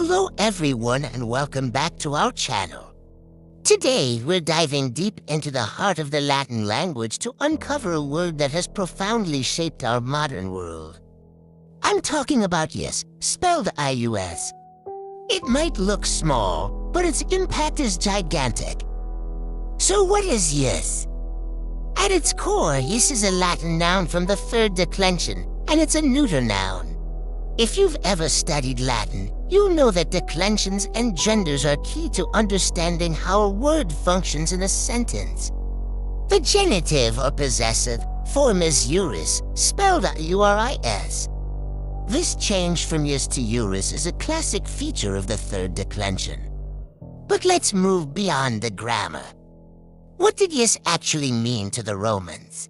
Hello everyone and welcome back to our channel. Today we're diving deep into the heart of the Latin language to uncover a word that has profoundly shaped our modern world. I'm talking about IUS, spelled IUS. It might look small, but its impact is gigantic. So what is IUS? At its core, IUS is a Latin noun from the third declension, and it's a neuter noun. If you've ever studied Latin, you'll know that declensions and genders are key to understanding how a word functions in a sentence. The genitive or possessive form is iuris, spelled U-R-I-S. This change from ius to iuris is a classic feature of the third declension. But let's move beyond the grammar. What did ius actually mean to the Romans?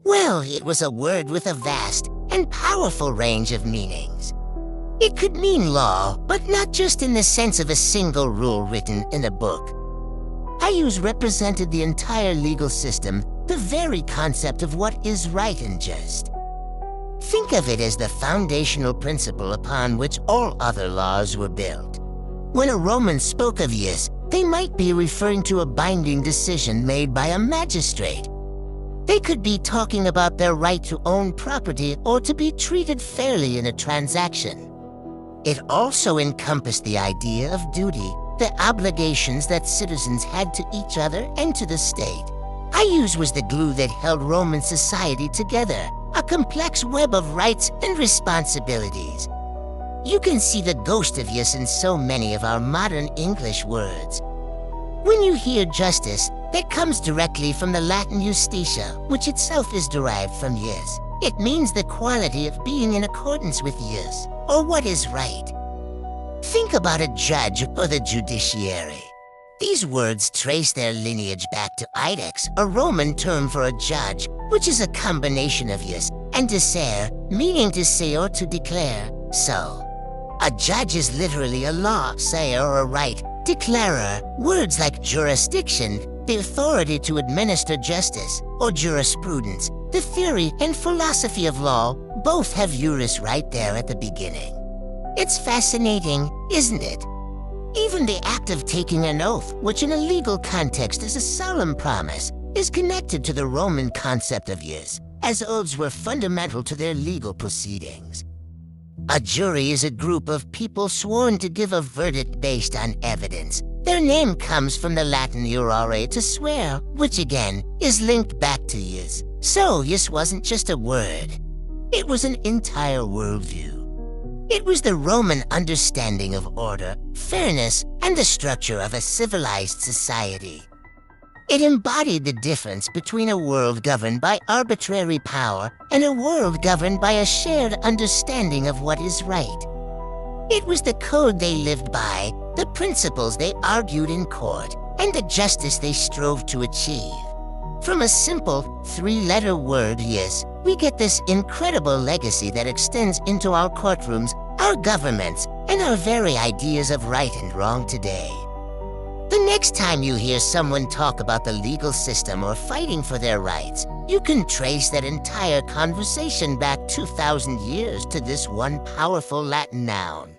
Well, it was a word with a vast and powerful range of meanings. It could mean law, but not just in the sense of a single rule written in a book. IUS represented the entire legal system, the very concept of what is right and just. Think of it as the foundational principle upon which all other laws were built. When a Roman spoke of ius, they might be referring to a binding decision made by a magistrate. They could be talking about their right to own property or to be treated fairly in a transaction. It also encompassed the idea of duty, the obligations that citizens had to each other and to the state. IUS was the glue that held Roman society together, a complex web of rights and responsibilities. You can see the ghost of ius in so many of our modern English words. When you hear justice, that comes directly from the Latin justitia, which itself is derived from ius. It means the quality of being in accordance with ius, or what is right. Think about a judge or the judiciary. These words trace their lineage back to iudex, a Roman term for a judge, which is a combination of ius and dicere, meaning to say or to declare. So, a judge is literally a law sayer or a right declarer. Words like jurisdiction, the authority to administer justice, or jurisprudence, the theory and philosophy of law, both have iuris right there at the beginning. It's fascinating, isn't it? Even the act of taking an oath, which in a legal context is a solemn promise, is connected to the Roman concept of ius, as oaths were fundamental to their legal proceedings. A jury is a group of people sworn to give a verdict based on evidence. Their name comes from the Latin jurare, to swear, which again is linked back to ius. So ius wasn't just a word. It was an entire worldview. It was the Roman understanding of order, fairness, and the structure of a civilized society. It embodied the difference between a world governed by arbitrary power and a world governed by a shared understanding of what is right. It was the code they lived by, the principles they argued in court, and the justice they strove to achieve. From a simple three-letter word, ius, we get this incredible legacy that extends into our courtrooms, our governments, and our very ideas of right and wrong today. The next time you hear someone talk about the legal system or fighting for their rights, you can trace that entire conversation back 2,000 years to this one powerful Latin noun.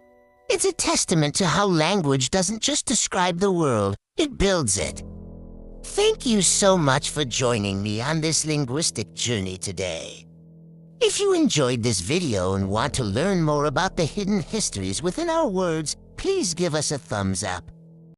It's a testament to how language doesn't just describe the world, it builds it. Thank you so much for joining me on this linguistic journey today. If you enjoyed this video and want to learn more about the hidden histories within our words, please give us a thumbs up.